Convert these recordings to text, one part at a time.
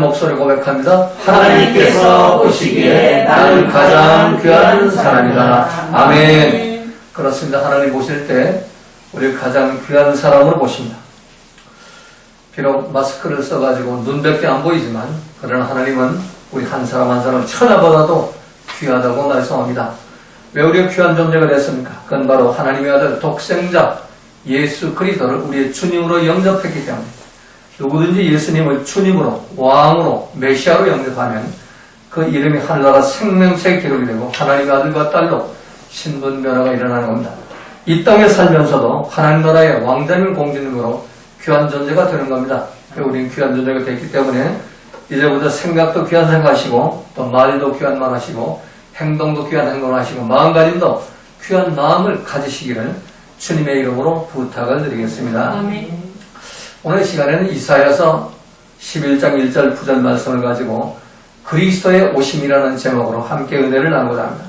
목소리 고백합니다. 하나님께서 보시기에 나는 가장 귀한 사람이다. 아멘. 그렇습니다. 하나님 보실 때 우리 가장 귀한 사람으로 보십니다. 비록 마스크를 써가지고 눈밖에 안 보이지만 그러나 하나님은 우리 한 사람 한 사람 천하보다도 귀하다고 말씀합니다. 왜 우리가 귀한 존재가 됐습니까? 그건 바로 하나님의 아들 독생자 예수 그리스도를 우리의 주님으로 영접했기 때문에 누구든지 예수님을 주님으로 왕으로 메시아로 영접하면 그 이름이 하늘나라 생명책에 기록이 되고 하나님의 아들과 딸로 신분 변화가 일어나는 겁니다. 이 땅에 살면서도 하나님 나라의 왕자님 공주님으로 귀한 존재가 되는 겁니다. 우리는 귀한 존재가 됐기 때문에 이제부터 생각도 귀한 생각하시고 또 말도 귀한 말 하시고 행동도 귀한 행동을 하시고 마음가짐도 귀한 마음을 가지시기를 주님의 이름으로 부탁을 드리겠습니다. 아멘. 오늘 시간에는 이사야서 11장 1절 9절 말씀을 가지고 그리스도의 오심이라는 제목으로 함께 은혜를 나누고자 합니다.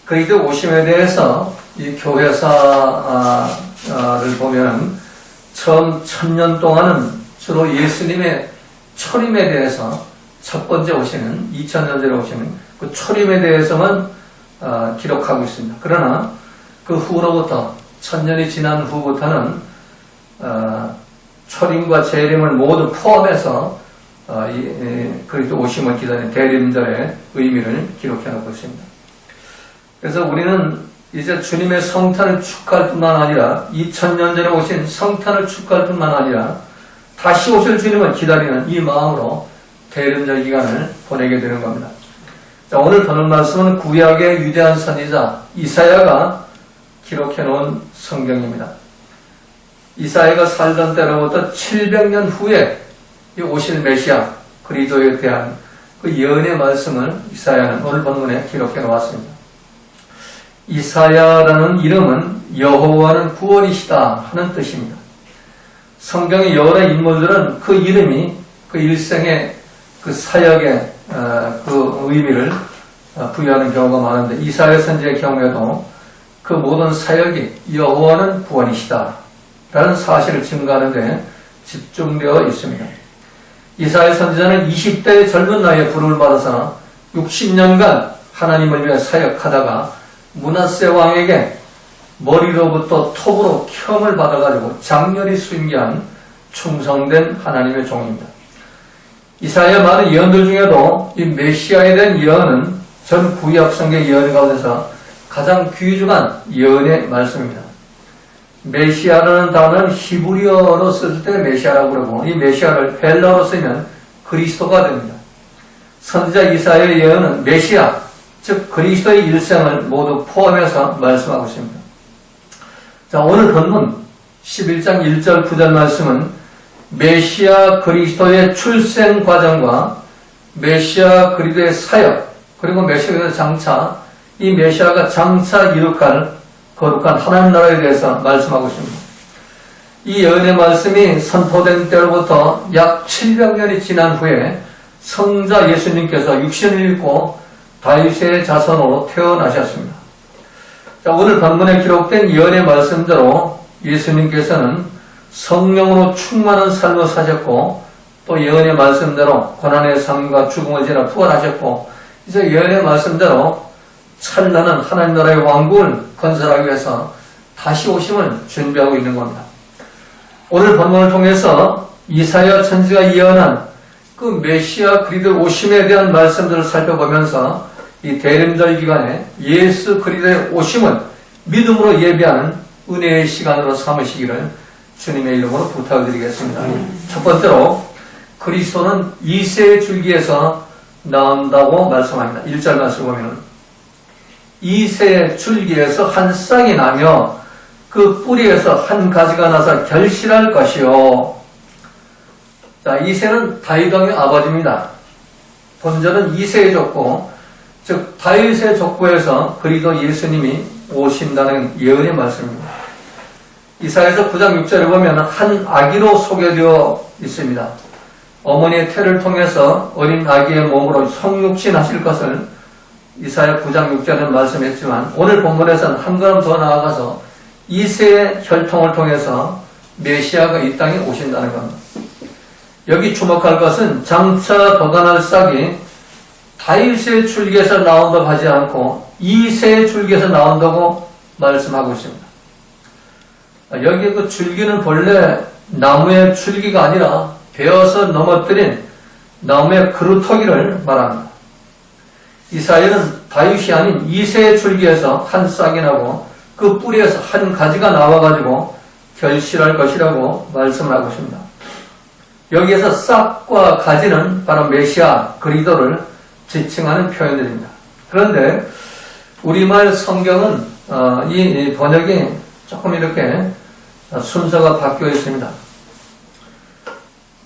그리스도 오심에 대해서 이 교회사를 보면 처음 1000년 동안은 주로 예수님의 초림에 대해서 첫 번째 오시는 2000년 전에 오시는 그 초림에 대해서만 기록하고 있습니다. 그러나 그 후로부터 1000년이 지난 후부터는 초림과 재림을 모두 포함해서 그리스도 오심을 기다리는 대림절의 의미를 기록해 놓고 있습니다. 그래서 우리는 이제 주님의 성탄을 축하할 뿐만 아니라 2000년 전에 오신 성탄을 축하할 뿐만 아니라 다시 오실 주님을 기다리는 이 마음으로 대림절 기간을 보내게 되는 겁니다. 자, 오늘 보는 말씀은 구약의 위대한 선지자 이사야가 기록해 놓은 성경입니다. 이사야가 살던 때로부터 700년 후에 오실 메시아 그리스도에 대한 그 예언의 말씀을 이사야는 오늘 본문에 기록해 놓았습니다. 이사야라는 이름은 여호와는 구원이시다 하는 뜻입니다. 성경의 여러 인물들은 그 이름이 그 일생의 그 사역의 그 의미를 부여하는 경우가 많은데 이사야 선지의 경우에도 그 모든 사역이 여호와는 구원이시다 라는 사실을 증거하는 데 집중되어 있습니다. 이사야 선지자는 20대의 젊은 나이에 부름을 받아서 60년간 하나님을 위해 사역하다가 므낫세 왕에게 머리로부터 톱으로 켬을 받아가지고 장렬히 순교한 충성된 하나님의 종입니다. 이사야의 많은 예언들 중에도 이 메시아에 대한 예언은 전 구약 성경 예언 가운데서 가장 귀중한 예언의 말씀입니다. 메시아라는 단어는 히브리어로 쓸 때 메시아라고 그러고 이 메시아를 헬라어로 쓰면 그리스도가 됩니다. 선지자 이사야의 예언은 메시아, 즉 그리스도의 일생을 모두 포함해서 말씀하고 있습니다. 자, 오늘 본문 11장 1절 9절 말씀은 메시아 그리스도의 출생 과정과 메시아 그리스도의 사역 그리고 메시아의 장차 이 메시아가 장차 이룩할 거룩한 하나님 나라에 대해서 말씀하고 있습니다. 이 예언의 말씀이 선포된 때로부터 약 700년이 지난 후에 성자 예수님께서 육신을 입고 다윗의 자손으로 태어나셨습니다. 자, 오늘 본문에 기록된 예언의 말씀대로 예수님께서는 성령으로 충만한 삶을 사셨고 또 예언의 말씀대로 고난의 삶과 죽음을 지나 부활하셨고 이제 예언의 말씀대로 찬란한 하나님 나라의 왕국을 건설하기 위해서 다시 오심을 준비하고 있는 겁니다. 오늘 본문을 통해서 이사야 선지자가 예언한 그 메시아 그리스도 오심에 대한 말씀들을 살펴보면서 이 대림절 기간에 예수 그리스도의 오심을 믿음으로 예비하는 은혜의 시간으로 삼으시기를 주님의 이름으로 부탁드리겠습니다. 첫 번째로 그리스도는 이새의 줄기에서 나온다고 말씀합니다. 1절 말씀 보면 이새의 줄기에서 한 쌍이 나며 그 뿌리에서 한 가지가 나서 결실할 것이요. 자, 이새는 다윗 왕의 아버지입니다. 본절은 이새의 족보, 즉 다윗의 족보에서 그리스도 예수님이 오신다는 예언의 말씀입니다. 이사야서 9장 6절에 보면 한 아기로 소개되어 있습니다. 어머니의 태를 통해서 어린 아기의 몸으로 성육신하실 것을 이사야 9장 6절에 말씀했지만 오늘 본문에서는 한 걸음 더 나아가서 이새의 혈통을 통해서 메시아가 이 땅에 오신다는 겁니다. 여기 주목할 것은 장차 돋아날 싹이 다윗의 줄기에서 나온다고 하지 않고 이새의 줄기에서 나온다고 말씀하고 있습니다. 여기 그 줄기는 본래 나무의 줄기가 아니라 베어서 넘어뜨린 나무의 그루터기를 말합니다. 이사야는 다윗이 아닌 이새의 줄기에서 한 싹이 나고 그 뿌리에서 한 가지가 나와가지고 결실할 것이라고 말씀을 하고 있습니다. 여기에서 싹과 가지는 바로 메시아 그리스도를 지칭하는 표현들입니다. 그런데 우리말 성경은 이 번역이 조금 이렇게 순서가 바뀌어 있습니다.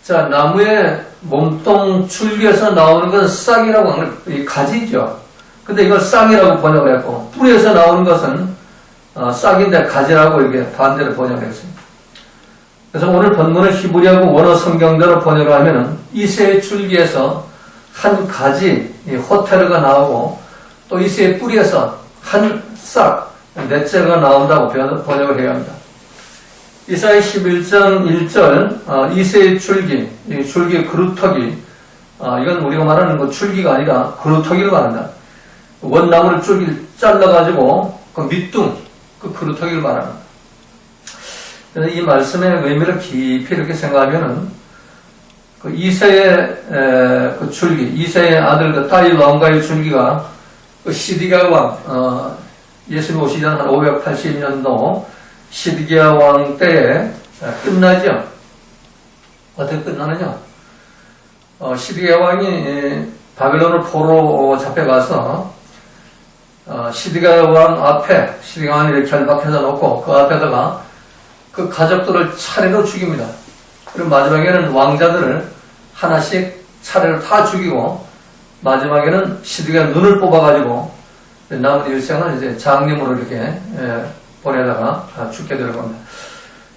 자, 나무의 몸통 줄기에서 나오는 것은 싹이라고 하는 이 가지죠. 근데 이걸 싹이라고 번역을 했고 뿌리에서 나오는 것은 싹인데 가지라고 이렇게 반대로 번역을 했습니다. 그래서 오늘 본문을 히브리하고 원어 성경대로 번역을 하면은 이새의 줄기에서 한 가지 호테르가 나오고 또 이새의 뿌리에서 한 싹 넷째가 나온다고 번역을 해야 합니다. 이사야 11장 1절 이새의 줄기, 줄기 그루터기, 이건 우리가 말하는 그 줄기가 아니라 그루터기를 말한다. 원나무를 줄기를 잘라가지고 그 밑둥, 그 그루터기를 말합니다. 그래서 이 말씀의 의미를 깊이 이렇게 생각하면은 그 이새의 그 줄기, 이새의 아들 그 다윗 왕가의 줄기가 그 시드기야 왕, 예수님 오시기 전 한 580년도 시드기야 왕 때에 끝나죠. 어떻게 끝나느냐? 시드기야 왕이 바벨론을 포로 잡혀가서 시드기야 왕 앞에 시드기야 왕을 이렇게 결박해서 놓고 그 앞에다가 그 가족들을 차례로 죽입니다. 그리고 마지막에는 왕자들을 하나씩 차례로 다 죽이고 마지막에는 시드기야 눈을 뽑아가지고 남은 일생을 이제 장님으로 이렇게 보내다가 죽게 될 겁니다.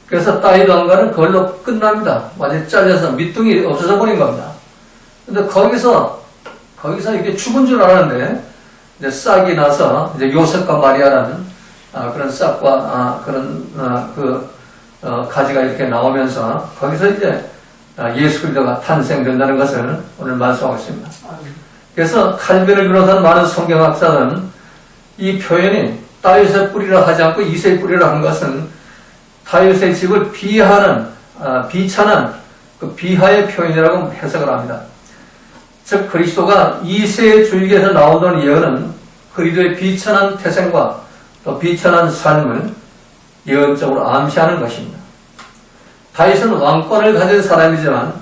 그래서 다윗 왕가는 그걸로 끝납니다. 완전히 잘려서 밑둥이 없어져 버린 겁니다. 근데 거기서 이렇게 죽은 줄 알았는데 이제 싹이 나서 이제 요셉과 마리아라는 그런 싹과 가지가 이렇게 나오면서 거기서 이제 예수 그리스도가 탄생된다는 것을 오늘 말씀하고 있습니다. 그래서 칼빈을 비롯한 많은 성경학자는 이 표현이 다윗의 뿌리라 하지 않고 이새의 뿌리라 한 것은 다윗의 집을 비하는 비찬한 그 비하의 표현이라고 해석을 합니다. 즉 그리스도가 이새의 줄기에서 나온다는 예언은 그리스도의 비천한 태생과 또 비천한 삶을 예언적으로 암시하는 것입니다. 다윗은 왕권을 가진 사람이지만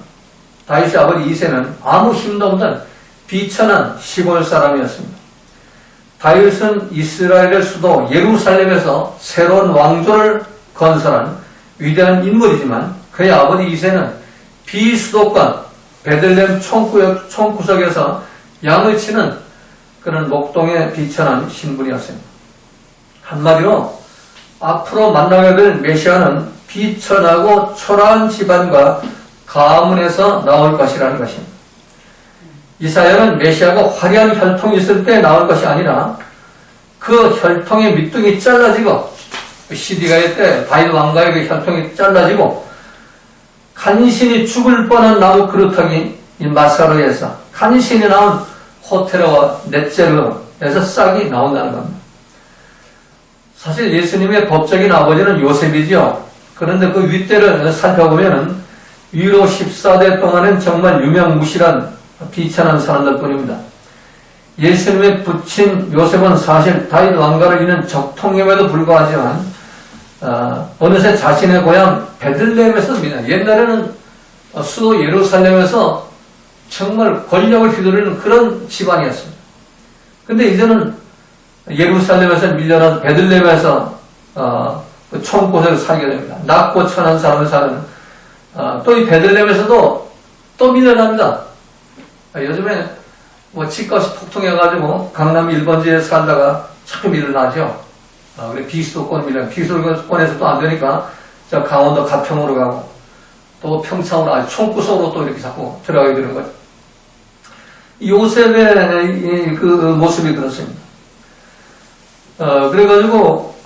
다윗의 아버지 이새는 아무 힘도 없는 비천한 시골 사람이었습니다. 다윗은 이스라엘의 수도 예루살렘에서 새로운 왕조를 건설한 위대한 인물이지만 그의 아버지 이새는 비수도권 베들레헴 총구석에서 양을 치는 그런 목동의 비천한 신분이었습니다. 한마디로 앞으로 만나게 될 메시아는 비천하고 초라한 집안과 가문에서 나올 것이라는 것입니다. 이사야는 메시아가 화려한 혈통이 있을 때 나올 것이 아니라 그 혈통의 밑둥이 잘라지고 시드기야 때 다윗 왕가의 그 혈통이 잘라지고 간신히 죽을 뻔한 나무 그루터기 이 마사로에서 간신히 나온 호테르와 넷제르에서 싹이 나온다는 겁니다. 사실 예수님의 법적인 아버지는 요셉이죠. 그런데 그 윗대를 살펴보면 위로 14대 동안은 정말 유명무실한 비천한 사람들 뿐입니다. 예수님의 부친 요셉은 사실 다윗 왕가를 잇는 적통임에도 불구하지만 어느새 자신의 고향 베들레헴에서 삽니다. 옛날에는 수도 예루살렘에서 정말 권력을 휘두르는 그런 집안이었습니다. 근데 이제는 예루살렘에서 밀려나서 베들레헴에서 그 총곳에서 살게 됩니다. 낮고 천한 사람을 사는 또 이 베들레헴에서도 또 밀려납니다. 요즘에 뭐 집값이 폭등해가지고 강남 1번지에 살다가 자꾸 밀려나죠. 그래 비수도권 밀려 비수도권에서 또 안 되니까 저 강원도 가평으로 가고 또 평창으로 아주 총구석으로 또 이렇게 자꾸 들어가게 되는 거죠. 요셉의 그 모습이 그렇습니다. 그래가지고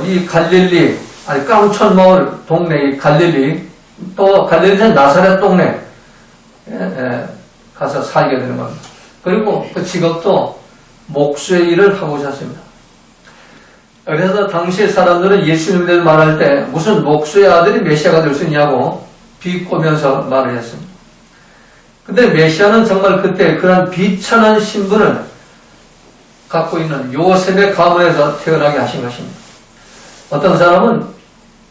이 갈릴리 깡촌 마을 동네 이 갈릴리 또 갈릴리에서 나사렛 동네 가서 살게 되는 겁니다. 그리고 그 직업도 목수의 일을 하고 오셨습니다. 그래서 당시 사람들은 예수님에 대해서 말할 때 무슨 목수의 아들이 메시아가 될 수 있냐고 비꼬면서 말을 했습니다. 근데 메시아는 정말 그때 그런 비천한 신분을 갖고 있는 요셉의 가문에서 태어나게 하신 것입니다. 어떤 사람은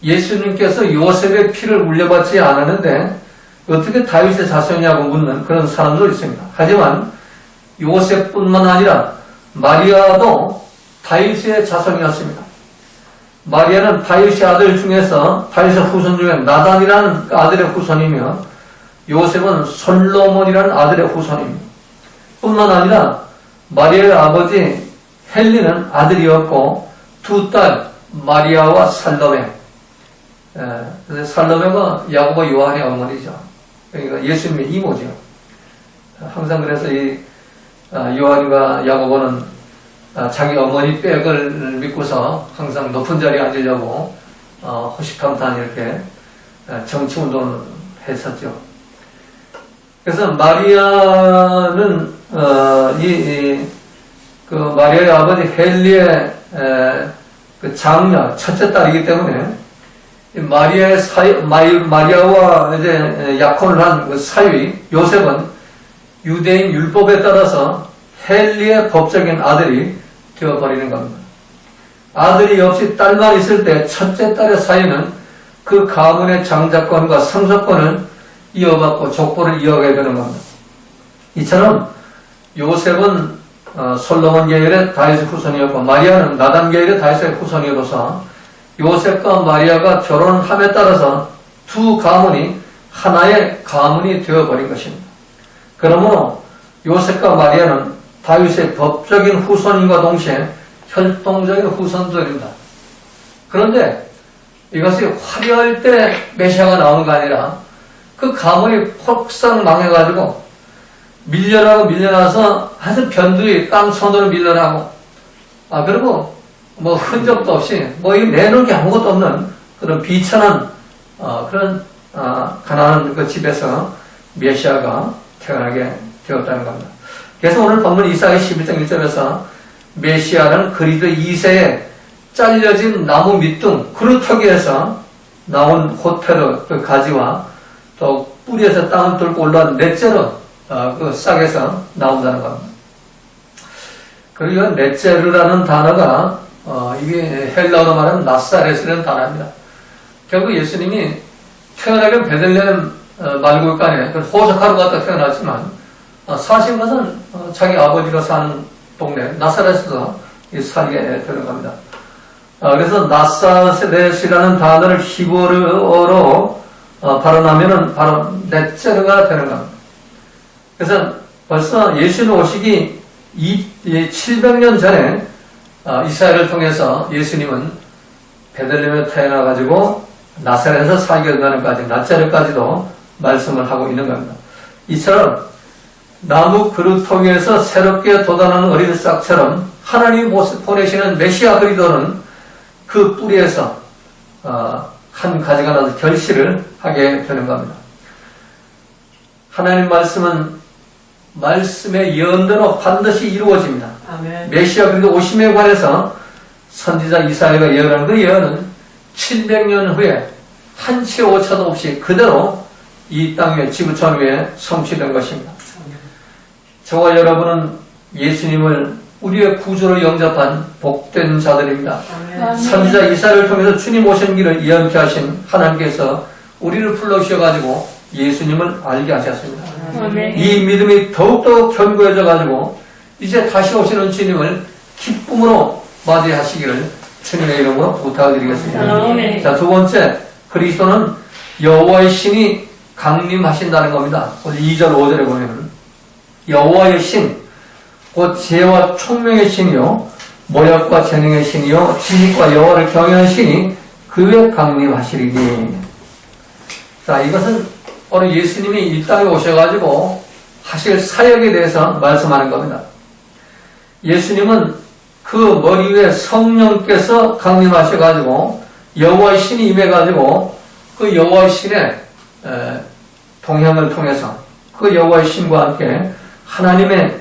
예수님께서 요셉의 피를 물려받지 않았는데 어떻게 다윗의 자손이냐고 묻는 그런 사람도 있습니다. 하지만 요셉뿐만 아니라 마리아도 다윗의 자손이었습니다. 마리아는 다윗의 아들 중에서 다윗의 후손 중에 나단이라는 아들의 후손이며 요셉은 솔로몬이라는 아들의 후손입니다. 뿐만 아니라 마리아의 아버지 헬리는 아들이었고 두 딸 마리아와 살로메. 살로메가 야고보 요한의 어머니죠. 그러니까 예수님의 이모죠. 항상 그래서 이 요한과 야고보는 자기 어머니 빽을 믿고서 항상 높은 자리에 앉으려고 호시탐탐 이렇게 정치운동을 했었죠. 그래서 마리아는 그 마리아의 아버지 헬리의 그 장녀 첫째 딸이기 때문에 마리아와 이제 약혼을 한 그 사위 요셉은 유대인 율법에 따라서 헬리의 법적인 아들이 되어버리는 겁니다. 아들이 없이 딸만 있을 때 첫째 딸의 사위는 그 가문의 장자권과 상속권을 이어받고 족보를 이어가게 되는 겁니다. 이처럼 요셉은 솔로몬 계열의 다윗의 후손이었고 마리아는 나단 계열의 다윗의 후손이로서 요셉과 마리아가 결혼함에 따라서 두 가문이 하나의 가문이 되어버린 것입니다. 그러므로 요셉과 마리아는 다윗의 법적인 후손인과 동시에 혈통적인 후손들입니다. 그런데 이것이 화려할 때 메시아가 나오는 게 아니라 그 가문이 폭삭 망해가지고 밀려나서 아주 변두리 땅손으로 밀려나고 그리고 뭐 흔적도 없이 이 내놓은 게 아무것도 없는 그런 비천한 그런 가난한 그 집에서 메시아가 태어나게 되었다는 겁니다. 그래서 오늘 본문 이사야 11장 1절에서 메시아는 그리스 2세에 잘려진 나무 밑둥 그루터기에서 나온 호테르 그 가지와 또 뿌리에서 땅을 뚫고 올라온 넷째로 그 싹에서 나온다는 겁니다. 그리고 넷째르라는 단어가 이게 헬라어로 말하면 나사렛이라는 단어입니다. 결국 예수님이 태어나긴 베들레헴 말굴간에 호적하러 갔다 태어났지만 사실 것은 자기 아버지가 사는 동네 나사렛에서 살게 되는 겁니다. 그래서 나사렛이라는 단어를 히브리어로 발음하면은 바로 넷째르가 되는 겁니다. 그래서 벌써 예수님 오시기 700년 전에 이사야를 통해서 예수님은 베들레헴에 태어나가지고 나사렛에서 살게 된다는까지 나자렛까지도 말씀을 하고 있는 겁니다. 이처럼 나무 그루터기에서 새롭게 돋아나는 어린 싹처럼 하나님이 보내시는 메시아 그리스도는 그 뿌리에서 한 가지가 나서 결실을 하게 되는 겁니다. 하나님 말씀은 말씀의 예언대로 반드시 이루어집니다. 아멘. 메시아 그리스도 오심에 관해서 선지자 이사야가 예언한 그 예언은 700년 후에 한치 오차도 없이 그대로 이 땅 위에 지구촌 위에 성취된 것입니다. 저와 여러분은 예수님을 우리의 구주로 영접한 복된 자들입니다. 아멘. 선지자 이사야를 통해서 주님 오신 길을 예언케 하신 하나님께서 우리를 불러주셔가지고 예수님을 알게 하셨습니다. 아멘. 이 믿음이 더욱더 견고해져가지고 이제 다시 오시는 주님을 기쁨으로 맞이하시기를 주님의 이름으로 부탁을 드리겠습니다. 아멘. 자, 두 번째, 그리스도는 여호와의 신이 강림하신다는 겁니다. 2절 5절에 보면 여호와의 신, 곧 지혜와 총명의 신이요 모략과 재능의 신이요 지식과 여호와를 경외하는 신이 그에 강림하시리니. 자, 이것은 오늘 예수님이 이 땅에 오셔가지고 하실 사역에 대해서 말씀하는 겁니다. 예수님은 그 머리 위에 성령께서 강림하셔가지고 여호와의 신이 임해가지고 그 여호와의 신의 동행을 통해서 그 여호와의 신과 함께 하나님의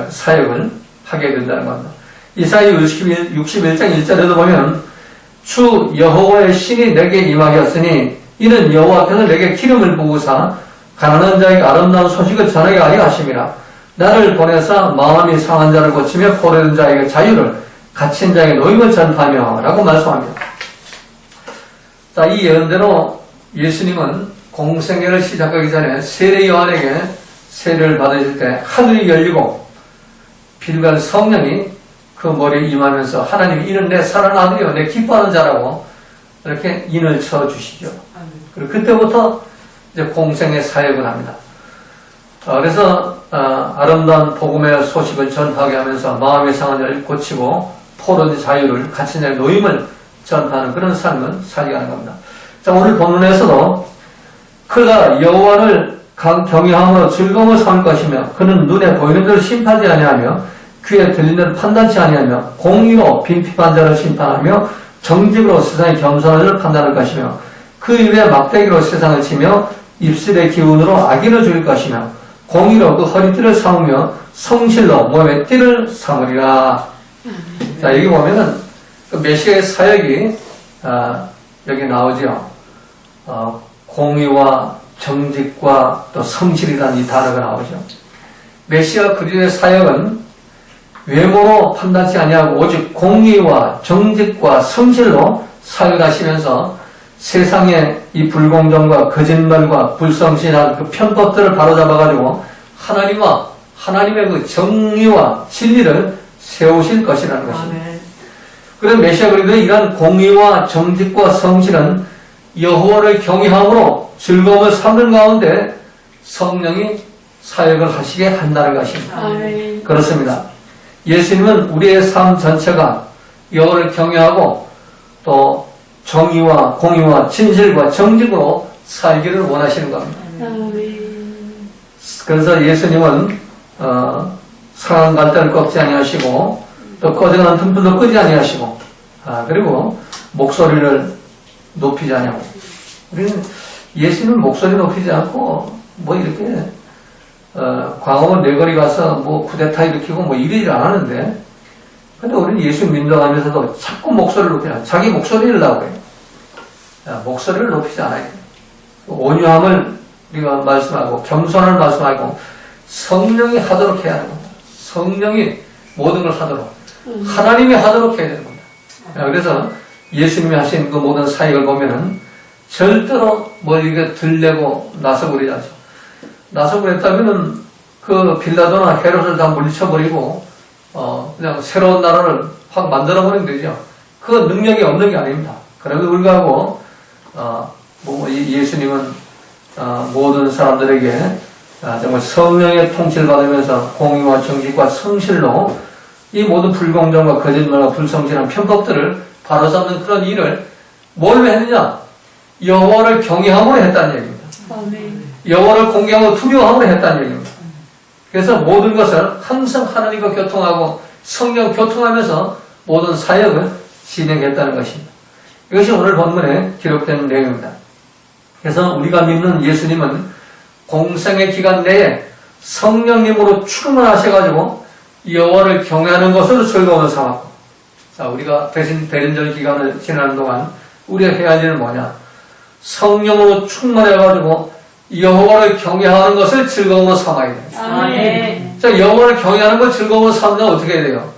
사역을 하게 된다는 겁니다. 이사야 61장 1절에도 보면 주 여호와의 신이 내게 임하였으니 이는 여호와께서 내게 기름을 부으사 가난한 자에게 아름다운 소식을 전하게 하려 하심이라. 나를 보내사 마음이 상한 자를 고치며 포로된 자에게 자유를, 갇힌 자에게 노임을 전파하며 라고 말씀합니다. 자, 이 예언대로 예수님은 공생애를 시작하기 전에 세례 요한에게 세례를 받으실 때 하늘이 열리고 빛과 성령이 그 머리에 임하면서 하나님이 이는 내 사랑하는 아들이요 내 기뻐하는 자라고 이렇게 인을 쳐주시죠. 그리고 그때부터 이제 공생의 사역을 합니다. 그래서 아름다운 복음의 소식을 전하게 하면서 마음의 상한 자를 고치고 포로된 자유를, 갇힌 자의 노임을 전하는 그런 삶을 살게 하는 겁니다. 자, 오늘 본문에서도 그가 여호와를 경외함으로 즐거움을 삼을 것이며 그는 눈에 보이는 대로 심판하지 아니하며 귀에 들리는 대로 판단치 아니하며 공의로 빈핍한 자를 심판하며 정직으로 세상의 겸손한 자를 판단할 것이며 그 입에 막대기로 세상을 치며 입술의 기운으로 악인을 죽일 것이며 공의로 그 허리띠를 삼으며 성실로 몸의 띠를 삼으리라. 자, 여기 보면은 그 메시아의 사역이 여기 나오죠. 공의와 정직과 또 성실이라는 이 단어가 나오죠. 메시아 그리스도의 사역은 외모로 판단치 아니하고 오직 공의와 정직과 성실로 사역하시면서 세상의 이 불공정과 거짓말과 불성실한 그 편법들을 바로잡아가지고 하나님과 하나님의 그 정의와 진리를 세우실 것이라는 것입니다. 그래서 메시아 그리스도의 이러한 공의와 정직과 성실은 여호와를 경외함으로 즐거움을 삼는 가운데 성령이 사역을 하시게 한다는 것입니다. 아멘. 그렇습니다. 예수님은 우리의 삶 전체가 여호와를 경외하고 또 정의와 공의와 진실과 정직으로 살기를 원하시는 겁니다. 아멘. 그래서 예수님은 상한 갈대를 꺾지 아니하시고 또 꺼져가는 등불도 끄지 아니하시고 그리고 목소리를 높이지 아니하고 우리는 예수님은 목소리 높이지 않고 뭐 이렇게 광화문 내거리 가서 뭐 쿠데타 일으키고 뭐 이러질 않았는데 근데 우리는 예수 민도하면서도 자꾸 목소리를 높이잖아요. 자기 목소리를 나오고 해요. 목소리를 높이지 않아요. 온유함을 우리가 말씀하고 겸손을 말씀하고 성령이 하도록 해야 하는 겁니다. 성령이 모든 걸 하도록 하나님이 하도록 해야 되는 겁니다. 그래서 예수님이 하신 그 모든 사역을 보면은 절대로 뭘 이렇게 들내고 나서버리지 않죠. 나서버렸다면은 그 빌라도나 헤롯을 다 물리쳐버리고 그냥 새로운 나라를 확 만들어버리면 되죠. 그 능력이 없는 게 아닙니다. 그래도 불구하고 예수님은 모든 사람들에게 정말 성령의 통치를 받으면서 공의와 정직과 성실로 이 모든 불공정과 거짓말과 불성실한 편법들을 바로잡는 그런 일을 뭘로 했느냐? 여호와를 경외함으로 했다는 얘기입니다. 아멘. 여호와를 공경하고 두려워함으로 했다는 얘기입니다. 그래서 모든 것을 항상 하나님과 교통하고 성령 교통하면서 모든 사역을 진행했다는 것입니다. 이것이 오늘 본문에 기록된 내용입니다. 그래서 우리가 믿는 예수님은 공생의 기간 내에 성령님으로 충만하셔가지고 여호와를 경외하는 것으로 즐거움을 삼았고, 자, 우리가 대림절 기간을 지나는 동안 우리가 해야 할 일은 뭐냐? 성령으로 충만해가지고 여호와를 경외하는 것을 즐거움으로 삼아야 돼요. 아멘. 자, 여호와를 경외하는 걸 즐거움으로 삼으면 어떻게 해야 돼요?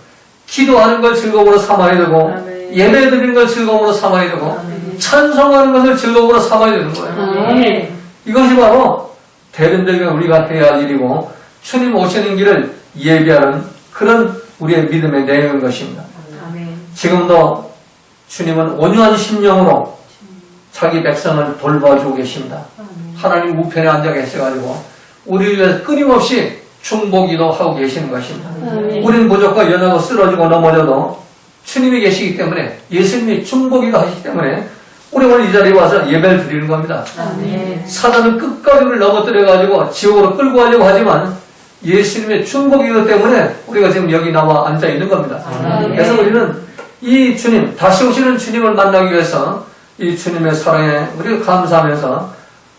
기도하는 걸 즐거움으로 삼아야 되고, 아멘. 예배 드리는 걸 즐거움으로 삼아야 되고, 아멘. 찬송하는 것을 즐거움으로 삼아야 되는 거예요. 아멘. 이것이 바로 대림절에 우리가 해야 할 일이고, 주님 오시는 길을 예비하는 그런 우리의 믿음의 내용인 것입니다. 아멘. 지금도 주님은 온유한 심령으로 자기 백성을 돌봐주고 계십니다. 하나님 우편에 앉아 계셔가지고 우리를 위해서 끊임없이 중보기도 하고 계시는 것입니다. 아멘. 우리는 부족과 연하고 쓰러지고 넘어져도 주님이 계시기 때문에, 예수님이 중보기도 하시기 때문에 우리 오늘 이 자리에 와서 예배를 드리는 겁니다. 아멘. 사단은 끝까지 우리를 넘어뜨려가지고 지옥으로 끌고 가려고 하지만 예수님의 중보기도 때문에 우리가 지금 여기 나와 앉아 있는 겁니다. 아멘. 그래서 우리는 이 주님, 다시 오시는 주님을 만나기 위해서 이 주님의 사랑에 우리가 감사하면서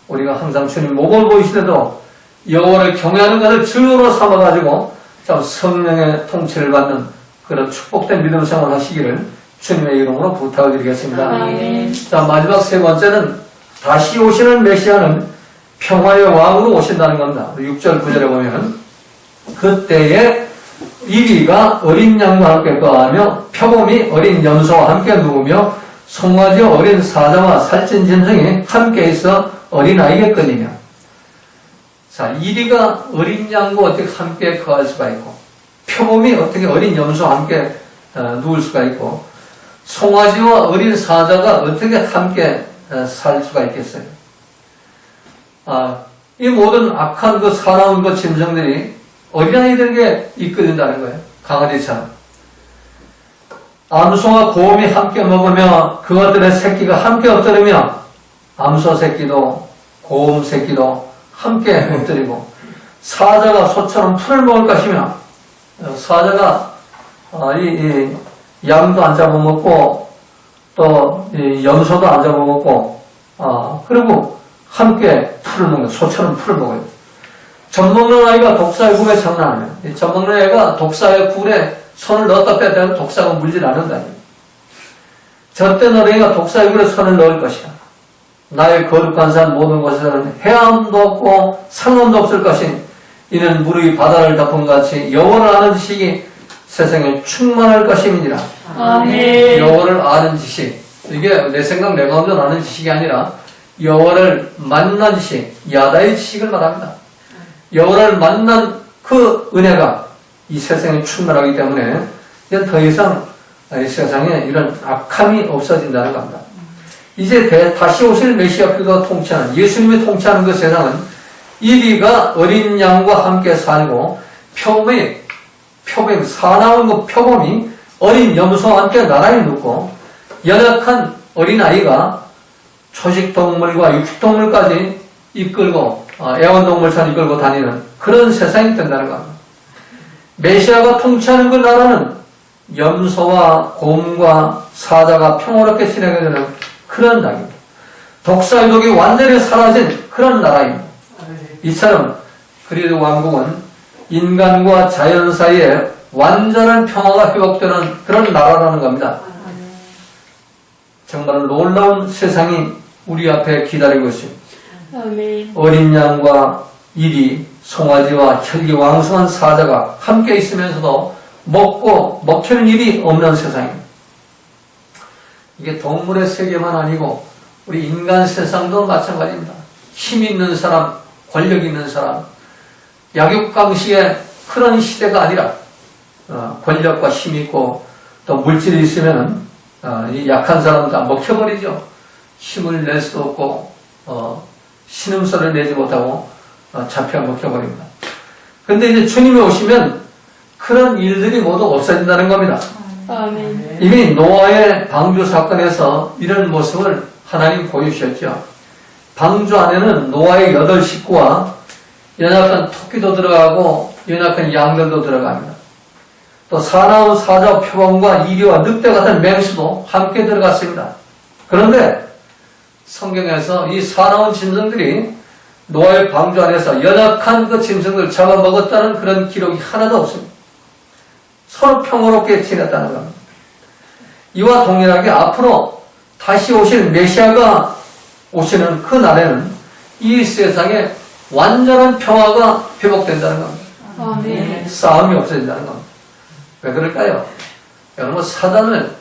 우리가 항상 주님 목을 보이시더라도 여호와를 경외하는 것을 주요로 삼아가지고 참 성령의 통치를 받는 그런 축복된 믿음 생활을 하시기를 주님의 이름으로 부탁을 드리겠습니다. 아멘. 자, 마지막 세 번째는 다시 오시는 메시아는 평화의 왕으로 오신다는 겁니다. 6절 9절에 보면 그때에 이리가 어린 양과 함께 거하며 표범이 어린 염소와 함께 누우며 송아지와 어린 사자와 살찐 짐승이 함께 있어 어린아이에게 끌리며. 자, 이리가 어린 양과 어떻게 함께 거할 수가 있고 표범이 어떻게 어린 염소와 함께 누울 수가 있고 송아지와 어린 사자가 어떻게 함께 살 수가 있겠어요? 이 모든 악한 그 사나운 그 짐승들이 어린아이들에게 이끌린다는 거예요. 강아지처럼. 암소와 곰이 함께 먹으며 그것들의 새끼가 함께 엎드리며 암소 새끼도 곰 새끼도 함께 엎드리고 사자가 소처럼 풀을 먹을 것이며 사자가 이 양도 안 잡아먹고 또 이 염소도 안 잡아먹고 그리고 함께 풀을 먹는 소처럼 풀을 먹어요. 젖 먹는 아이가 독사의 굴에 장난 아니에요. 젖 먹는 아이가 독사의 굴에 손을 넣었다 뺐다 해도 독사가 물질 않는다. 젖된 어린이가 독사의 굴에 손을 넣을 것이야. 나의 거룩한 산 모든 곳에서는 해함도 없고 상함도 없을 것인 이는 물의 바다를 덮은 같이 여호와를 아는 지식이 세상에 충만할 것임이니라. 아멘. 여호와를 아는 지식, 이게 내 생각 내 마음대로 아는 지식이 아니라 여호와를 만난 지식, 야다의 지식을 말합니다. 여호와를 만난 그 은혜가 이 세상에 충만하기 때문에 이제 더 이상 이 세상에 이런 악함이 없어진다는 겁니다. 이제 다시 오실 메시아가 통치하는, 예수님이 통치하는 그 세상은 이리가 어린 양과 함께 살고 표범, 사나운 그 표범이 어린 염소와 함께 나란히 눕고 연약한 어린아이가 초식동물과 육식동물까지 이끌고 애완동물처럼 이끌고 다니는 그런 세상이 된다는 겁니다. 메시아가 통치하는 그 나라는 염소와 곰과 사자가 평화롭게 지내게 되는 그런 나라입니다. 독사의 독이 완전히 사라진 그런 나라입니다. 이처럼 그리스도 왕국은 인간과 자연 사이에 완전한 평화가 회복되는 그런 나라라는 겁니다. 정말 놀라운 세상이 우리 앞에 기다리고 있습니다. 아멘. 어린 양과 이리, 송아지와 혈기왕성한 사자가 함께 있으면서도 먹고 먹히는 일이 없는 세상입니다. 이게 동물의 세계만 아니고 우리 인간 세상도 마찬가지입니다. 힘 있는 사람, 권력 있는 사람, 약육강식의 그런 시대가 아니라 권력과 힘이 있고 또 물질이 있으면 이 약한 사람은 다 먹혀버리죠. 힘을 낼 수 없고 신음소리를 내지 못하고 잡혀 먹혀버립니다. 그런데 이제 주님이 오시면 그런 일들이 모두 없어진다는 겁니다. 아멘. 이미 노아의 방주 사건에서 이런 모습을 하나님 보여주셨죠. 방주 안에는 노아의 8 식구와 연약한 토끼도 들어가고 연약한 양들도 들어갑니다. 또 사나운 사자 표범과 이리와 늑대 같은 맹수도 함께 들어갔습니다. 그런데 성경에서 이 사나운 짐승들이 노아의 방주 안에서 연약한 그 짐승들을 잡아먹었다는 그런 기록이 하나도 없습니다. 서로 평화롭게 지냈다는 겁니다. 이와 동일하게 앞으로 다시 오실 메시아가 오시는 그 날에는 이 세상에 완전한 평화가 회복된다는 겁니다. 아멘. 싸움이 없어진다는 겁니다. 왜 그럴까요? 여러분, 사단을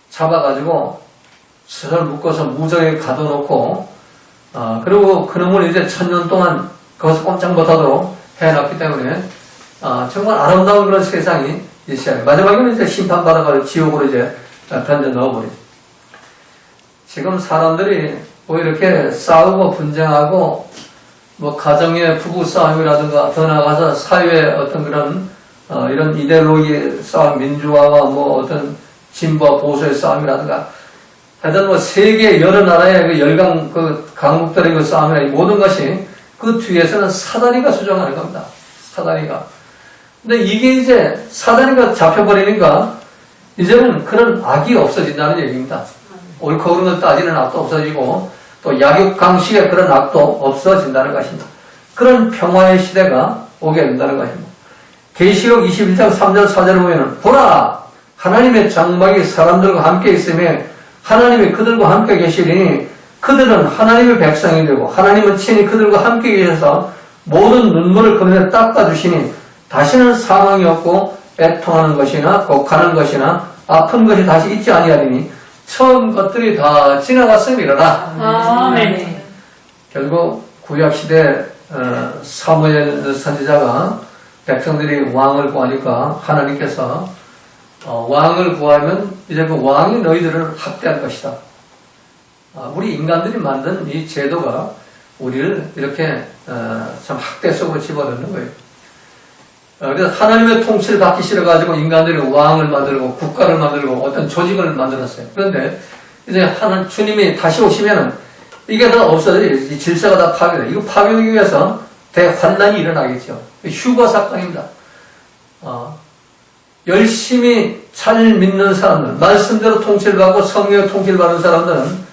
잡아가지고 스스로 묶어서 무적에 가둬놓고 그리고 그놈을 이제 1000년 동안 거기서 꼼짝 못하도록 해놨기 때문에 정말 아름다운 그런 세상이 이 시간에 마지막에는 이제 심판받아가지고 지옥으로 이제 던져 넣어버리죠. 지금 사람들이 뭐 이렇게 싸우고 분쟁하고 뭐 가정의 부부 싸움이라든가 더 나아가서 사회의 어떤 그런 이런 이데올로기 싸움, 민주화와 뭐 어떤 진보와 보수의 싸움이라든가 하여튼 뭐 세계 여러 나라의 그 열강 그 강국들의 그 싸움이나 이 모든 것이 그 뒤에서는 사다리가 수정하는 겁니다. 사다리가. 근데 이게 이제 사다리가 잡혀버리니까 이제는 그런 악이 없어진다는 얘기입니다. 옳고 그른 걸 따지는 악도 없어지고 또 약육강식의 그런 악도 없어진다는 것입니다. 그런 평화의 시대가 오게 된다는 것입니다. 계시록 21장 3절 4절을 보면 보라 하나님의 장막이 사람들과 함께 있으며 하나님이 그들과 함께 계시리니 그들은 하나님의 백성이 되고 하나님은 친히 그들과 함께 계셔서 모든 눈물을 그들에 닦아주시니 다시는 사망이 없고 애통하는 것이나 곡하는 것이나 아픈 것이 다시 있지 아니하리니 처음 것들이 다 지나갔음이로라. 아멘. 결국 구약시대 사무엘 선지자가 백성들이 왕을 구하니까 하나님께서 왕을 구하면 이제 그 왕이 너희들을 학대할 것이다. 우리 인간들이 만든 이 제도가 우리를 이렇게 참 학대 속으로 집어넣는 거예요. 그래서 하나님의 통치를 받기 싫어가지고 인간들이 왕을 만들고 국가를 만들고 어떤 조직을 만들었어요. 그런데 이제 주님이 다시 오시면은 이게 다 없어져요. 이 질서가 다 파괴돼요. 이거 파괴하기 위해서 대환란이 일어나겠죠. 휴거 사건입니다. 열심히 잘 믿는 사람들, 말씀대로 통치를 받고 성령의 통치를 받는 사람들은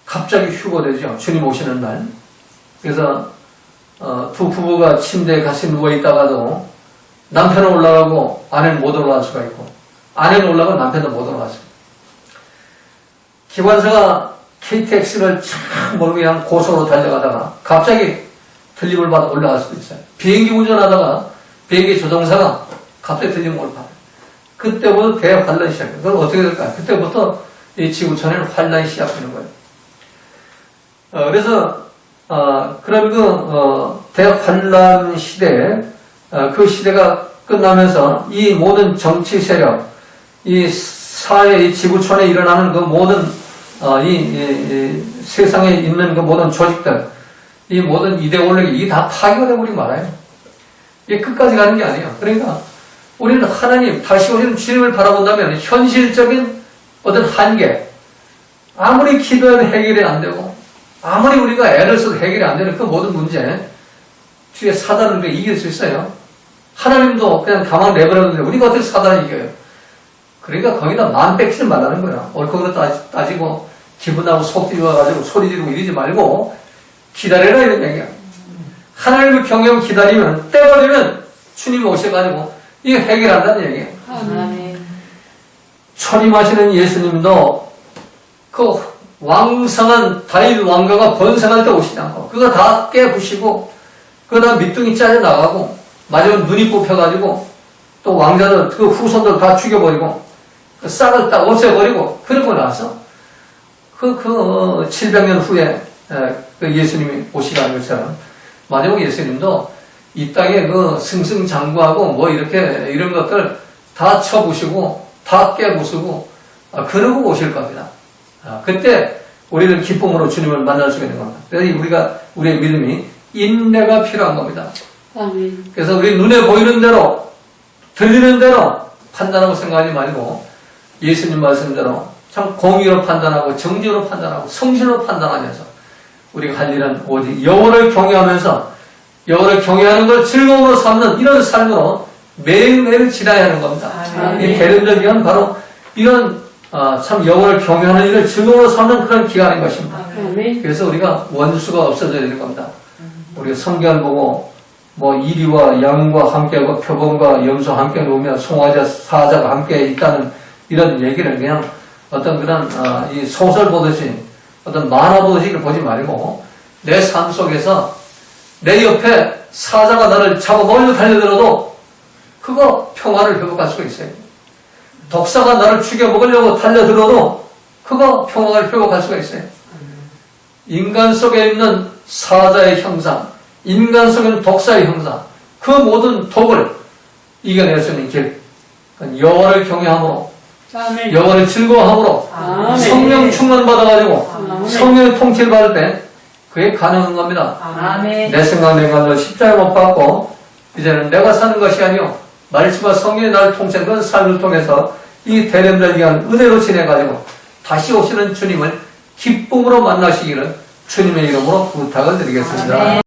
갑자기 휴거되죠. 주님 오시는 날. 그래서 두 부부가 침대에 같이 누워있다가도 남편은 올라가고 아내는 못 올라갈 수가 있고 아내는 올라가고 남편도 못 올라갔습니다. 기관사가 KTX를 참 멀고 그냥 고속으로 달려가다가 갑자기 들림을 받아 올라갈 수도 있어요. 비행기 운전하다가 비행기 조종사가 갑자기 들림을 받아요. 그때부터 대환란이 시작해요. 그럼 어떻게 될까요? 그때부터 이 지구촌에는 환란이 시작되는 거예요. 그래서 그런 대환란 시대에 그 시대가 끝나면서 이 모든 정치 세력, 이 사회, 이 지구촌에 일어나는 그 모든 이 세상에 있는 그 모든 조직들, 이 모든 이데올로기 이게 다 파괴가 버리고 말아요. 이게 끝까지 가는 게 아니에요. 그러니까 우리는 하나님 다시 오시는 주님을 바라본다면 현실적인 어떤 한계, 아무리 기도해도 해결이 안 되고 아무리 우리가 애를 써도 해결이 안 되는 그 모든 문제 뒤에 사단을 우리가 이길 수 있어요. 하나님도 그냥 가만 내버렸는데 우리가 어떻게 사단을 이겨요? 그러니까 거기다 마음 뺏기지 말라는 거야. 옳고 그렇다 따지고 기분 나고 속 뒤집어가지고 소리 지르고 이러지 말고 기다려라 이런 얘기야. 하나님을 경외하고 기다리면 때버리면 주님 오셔가지고 이거 해결한다는 얘기예요. 아멘. 초림하시는 예수님도 그 왕성한 다윗 왕가가 번성할 때 오시지 않고 그거 다 깨부시고 그거 다 밑둥이 짜져 나가고 마지막 눈이 뽑혀가지고 또 왕자들 그 후손들 다 죽여버리고 그 싹을 다 없애버리고 그러고 나서 그 700년 후에 그 예수님이 오시라는 것처럼 마지막 예수님도 이 땅에 그 승승장구하고 뭐 이렇게 이런 것들 다 쳐부시고 다 깨부수고 그러고 오실 겁니다. 그때 우리는 기쁨으로 주님을 만날 수 있는 겁니다. 그래서 우리의 믿음이 인내가 필요한 겁니다. 아멘. 그래서 우리 눈에 보이는 대로 들리는 대로 판단하고 생각하지 말고 예수님 말씀대로 참 공의로 판단하고 정직으로 판단하고 성실로 판단하면서 우리가 할 일은 오직 여호와를 경외하면서 여호와를 경외하는 걸 즐거움으로 삼는 이런 삶으로 매일매일 지나야 하는 겁니다. 이 대림절 기간 바로 이런 참 여호와를 경외하는 일을 즐거움으로 삼는 그런 기간인 것입니다. 아멘. 그래서 우리가 원수가 없어져야 되는 겁니다. 우리가 성경을 보고 뭐 이리와 양과 함께하고 표범과 염소 함께 놓으며 송아지 사자가 함께 있다는 이런 얘기를 그냥 어떤 그런 이 소설 보듯이 어떤 만화 보듯이 보지 말고 내 삶 속에서 내 옆에 사자가 나를 잡아 멀리 달려들어도 그거 평화를 회복할 수가 있어요. 독사가 나를 죽여 먹으려고 달려들어도 그거 평화를 회복할 수가 있어요. 인간 속에 있는 사자의 형상, 인간 속에 있는 독사의 형상, 그 모든 독을 이겨낼 수 있는 길, 여호와를 경외함으로, 아멘. 여호와를 즐거워함으로, 아멘. 성령 충만 받아가지고 아멘. 성령의 통치를 받을 때 그게 가능한 겁니다. 아멘. 내 생각, 내 감정 십자가에 못 박고 이제는 내가 사는 것이 아니요 말씀과 성령이 나를 통치하는 그런 삶을 통해서 이 대림절 기간 은혜로 지내가지고 다시 오시는 주님을 기쁨으로 만나시기를 주님의 이름으로 부탁을 드리겠습니다. 아멘.